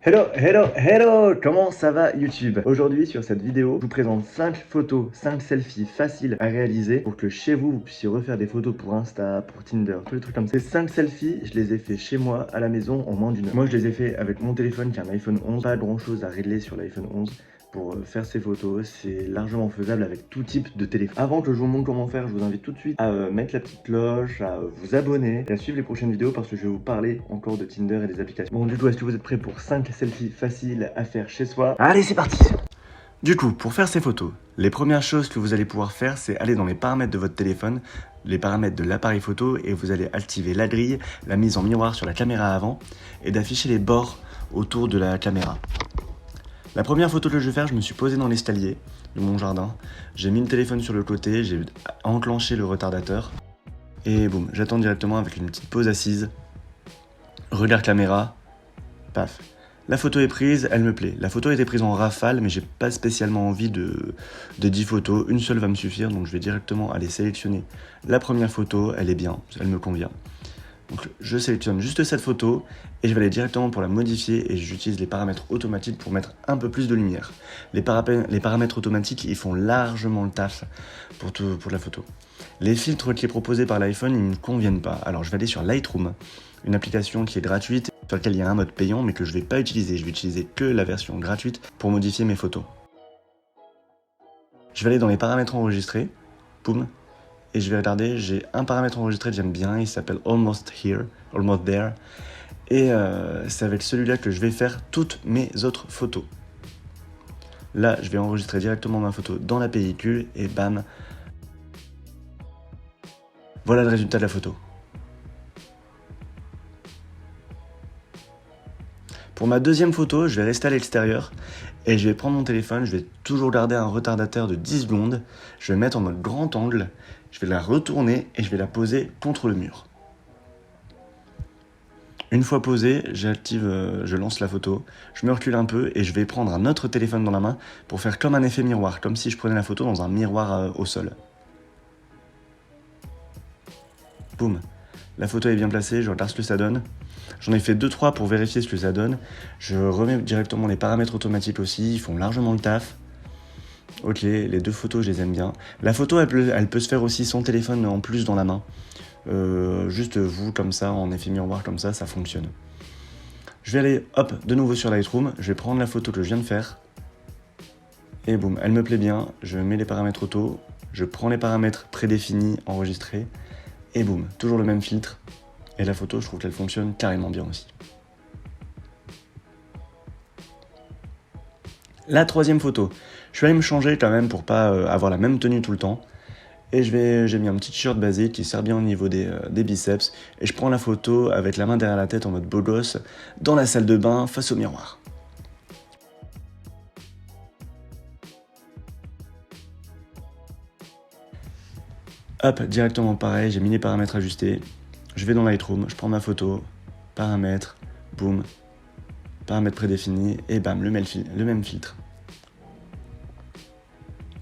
Hello, comment ça va YouTube? Aujourd'hui sur cette vidéo, je vous présente 5 photos, 5 selfies faciles à réaliser pour que chez vous, vous puissiez refaire des photos pour Insta, pour Tinder, tous les trucs comme ça. Ces 5 selfies, je les ai fait chez moi, à la maison, en moins d'une heure. Moi, je les ai fait avec mon téléphone qui est un iPhone 11, pas grand chose à régler sur l'iPhone 11. Pour faire ces photos, c'est largement faisable avec tout type de téléphone. Avant que je vous montre comment faire, je vous invite tout de suite à mettre la petite cloche, à vous abonner et à suivre les prochaines vidéos parce que je vais vous parler encore de Tinder et des applications. Bon, du coup, est-ce que vous êtes prêts pour 5 selfies faciles à faire chez soi? Allez, c'est parti! Du coup, pour faire ces photos, les premières choses que vous allez pouvoir faire, c'est aller dans les paramètres de votre téléphone, les paramètres de l'appareil photo, et vous allez activer la grille, la mise en miroir sur la caméra avant, et d'afficher les bords autour de la caméra. La première photo que je vais faire, je me suis posé dans l'escalier de mon jardin, j'ai mis le téléphone sur le côté, j'ai enclenché le retardateur, et boum, j'attends directement avec une petite pose assise, regard caméra, paf. La photo est prise, elle me plaît. La photo a été prise en rafale, mais j'ai pas spécialement envie de 10 photos. Une seule va me suffire, donc je vais directement aller sélectionner la première photo. Elle est bien, elle me convient. Donc je sélectionne juste cette photo et je vais aller directement pour la modifier et j'utilise les paramètres automatiques pour mettre un peu plus de lumière. Les paramètres automatiques, ils font largement le taf pour la photo. Les filtres qui est proposés par l'iPhone, ils ne me conviennent pas. Alors je vais aller sur Lightroom, une application qui est gratuite, sur laquelle il y a un mode payant mais que je ne vais pas utiliser. Je vais utiliser que la version gratuite pour modifier mes photos. Je vais aller dans les paramètres enregistrés, boum, et je vais regarder, j'ai un paramètre enregistré que j'aime bien, il s'appelle Almost Here, Almost There, et c'est avec celui-là que je vais faire toutes mes autres photos. Là, je vais enregistrer directement ma photo dans la pellicule, et bam, voilà le résultat de la photo. Pour ma deuxième photo, je vais rester à l'extérieur, et je vais prendre mon téléphone, je vais toujours garder un retardateur de 10 secondes, je vais mettre en mode grand angle, je vais la retourner et je vais la poser contre le mur. Une fois posée, je lance la photo, je me recule un peu et je vais prendre un autre téléphone dans la main pour faire comme un effet miroir, comme si je prenais la photo dans un miroir au sol. Boum, la photo est bien placée, je regarde ce que ça donne. J'en ai fait 2-3 pour vérifier ce que ça donne. Je remets directement les paramètres automatiques aussi, ils font largement le taf. Ok, les deux photos, je les aime bien. La photo, elle peut se faire aussi sans téléphone en plus dans la main. Juste vous, comme ça, en effet miroir, comme ça fonctionne. Je vais aller, hop, de nouveau sur Lightroom. Je vais prendre la photo que je viens de faire. Et boum, elle me plaît bien. Je mets les paramètres auto. Je prends les paramètres prédéfinis, enregistrés. Et boum, toujours le même filtre. Et la photo, je trouve qu'elle fonctionne carrément bien aussi. La troisième photo, je vais aller me changer quand même pour pas avoir la même tenue tout le temps. Et j'ai mis un petit t-shirt basique qui sert bien au niveau des biceps. Et je prends la photo avec la main derrière la tête en mode beau gosse, dans la salle de bain, face au miroir. Hop, directement pareil, j'ai mis les paramètres ajustés. Je vais dans Lightroom, je prends ma photo, paramètres, boum, paramètres prédéfinis, et bam, le même filtre.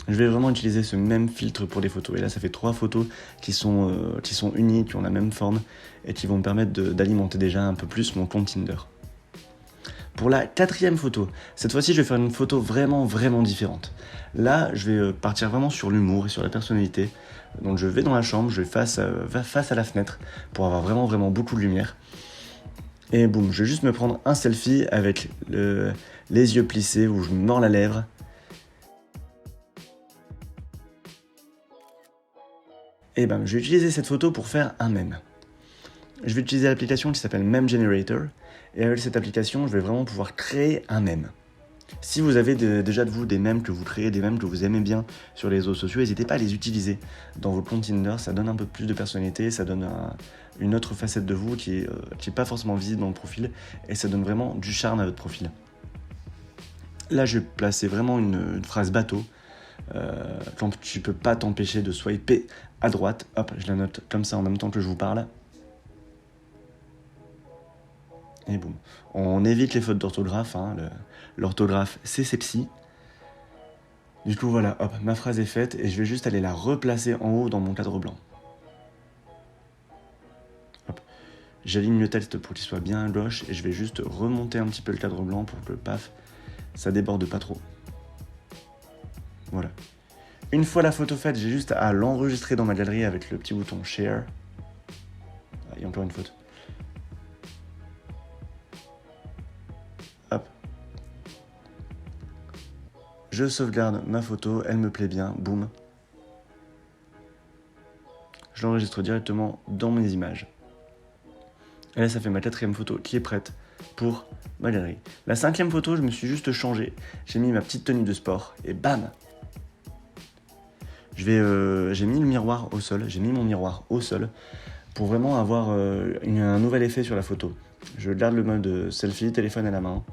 Je vais vraiment utiliser ce même filtre pour les photos. Et là, ça fait 3 photos qui sont unies, qui ont la même forme et qui vont me permettre d'alimenter déjà un peu plus mon compte Tinder. Pour la quatrième photo, cette fois-ci, je vais faire une photo vraiment différente. Là, je vais partir vraiment sur l'humour et sur la personnalité. Donc, je vais dans la chambre, je vais face à la fenêtre pour avoir vraiment beaucoup de lumière. Et boum, je vais juste me prendre un selfie avec les yeux plissés où je me mords la lèvre. Et ben, je vais utiliser cette photo pour faire un mème. Je vais utiliser l'application qui s'appelle Meme Generator. Et avec cette application, je vais vraiment pouvoir créer un mème. Si vous avez déjà de vous des mèmes que vous créez, des mèmes que vous aimez bien sur les réseaux sociaux, n'hésitez pas à les utiliser dans vos comptes Tinder. Ça donne un peu plus de personnalité, ça donne une autre facette de vous qui est pas forcément visible dans le profil. Et ça donne vraiment du charme à votre profil. Là, je vais placer vraiment une phrase bateau. Quand tu peux pas t'empêcher de swiper à droite, hop, je la note comme ça en même temps que je vous parle. Et boum. On évite les fautes d'orthographe, hein. L'orthographe c'est sexy. Du coup voilà, hop, ma phrase est faite et je vais juste aller la replacer en haut dans mon cadre blanc. Hop. J'aligne le texte pour qu'il soit bien à gauche et je vais juste remonter un petit peu le cadre blanc pour que paf, ça déborde pas trop. Voilà. Une fois la photo faite, j'ai juste à l'enregistrer dans ma galerie avec le petit bouton Share. Ah, il y a encore une faute. Hop. Je sauvegarde ma photo, elle me plaît bien, boum. Je l'enregistre directement dans mes images. Et là, ça fait ma 4e photo qui est prête pour ma galerie. La 5e photo, je me suis juste changé. J'ai mis ma petite tenue de sport et bam! J'ai mis le miroir au sol, j'ai mis mon miroir au sol pour vraiment avoir un nouvel effet sur la photo. Je garde le mode selfie, téléphone à la main.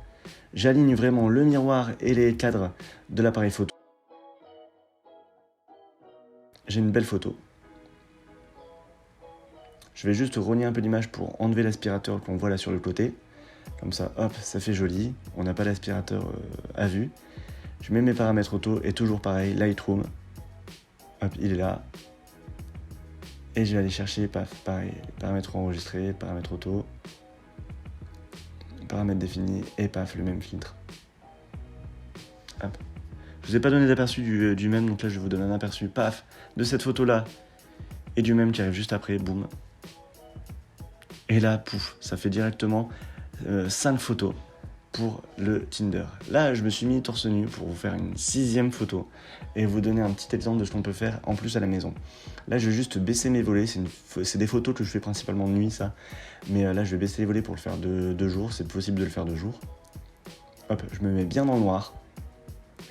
J'aligne vraiment le miroir et les cadres de l'appareil photo. J'ai une belle photo. Je vais juste rogner un peu l'image pour enlever l'aspirateur qu'on voit là sur le côté. Comme ça, hop, ça fait joli. On n'a pas l'aspirateur à vue. Je mets mes paramètres auto et toujours pareil, Lightroom. Hop, il est là. Et je vais aller chercher, paf, pareil, paramètres enregistrés, paramètres auto, paramètres définis et paf, le même filtre. Hop. Je vous ai pas donné d'aperçu du même, donc là je vous donne un aperçu, paf, de cette photo-là et du même qui arrive juste après, boum. Et là, pouf, ça fait directement 5 photos pour le Tinder. Là, je me suis mis torse nu pour vous faire une 6e photo et vous donner un petit exemple de ce qu'on peut faire en plus à la maison. Là, je vais juste baisser mes volets. C'est des photos que je fais principalement de nuit, ça. Mais là, je vais baisser les volets pour le faire de jour. C'est possible de le faire de jour. Hop, je me mets bien dans le noir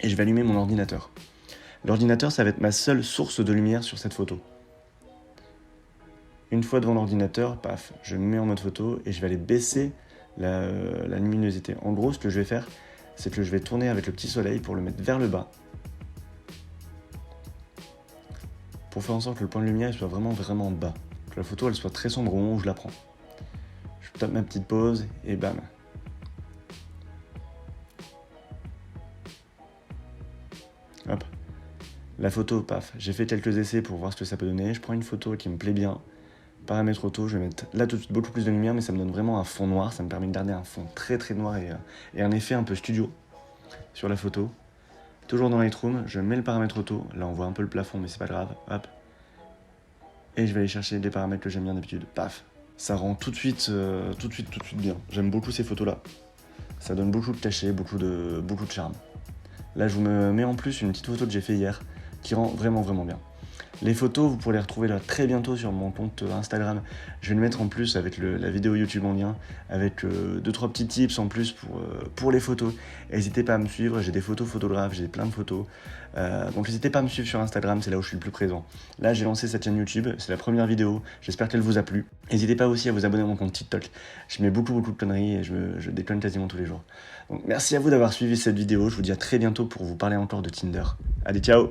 et je vais allumer mon ordinateur. L'ordinateur, ça va être ma seule source de lumière sur cette photo. Une fois devant l'ordinateur, paf, je me mets en mode photo et je vais aller baisser la luminosité. En gros, ce que je vais faire, c'est que je vais tourner avec le petit soleil pour le mettre vers le bas. Pour faire en sorte que le point de lumière soit vraiment bas. Que la photo elle soit très sombre au moment où je la prends. Je tape ma petite pause et bam. Hop. La photo, paf, j'ai fait quelques essais pour voir ce que ça peut donner. Je prends une photo qui me plaît bien. Paramètres auto, je vais mettre là tout de suite beaucoup plus de lumière, mais ça me donne vraiment un fond noir. Ça me permet de garder un fond très noir et un effet un peu studio sur la photo. Toujours dans Lightroom, je mets le paramètre auto. Là, on voit un peu le plafond, mais c'est pas grave. Hop. Et je vais aller chercher les paramètres que j'aime bien d'habitude. Paf. Ça rend tout de suite bien. J'aime beaucoup ces photos-là. Ça donne beaucoup de cachet, beaucoup de charme. Là, je vous mets en plus une petite photo que j'ai fait hier, qui rend vraiment bien. Les photos, vous pourrez les retrouver là très bientôt sur mon compte Instagram. Je vais le mettre en plus avec la vidéo YouTube en lien, avec 2-3 petits tips en plus pour les photos. N'hésitez pas à me suivre, j'ai des photos photographes, j'ai plein de photos. Donc n'hésitez pas à me suivre sur Instagram, c'est là où je suis le plus présent. Là, j'ai lancé cette chaîne YouTube, c'est la première vidéo, j'espère qu'elle vous a plu. N'hésitez pas aussi à vous abonner à mon compte TikTok. Je mets beaucoup de conneries et je déconne quasiment tous les jours. Donc merci à vous d'avoir suivi cette vidéo, je vous dis à très bientôt pour vous parler encore de Tinder. Allez, ciao!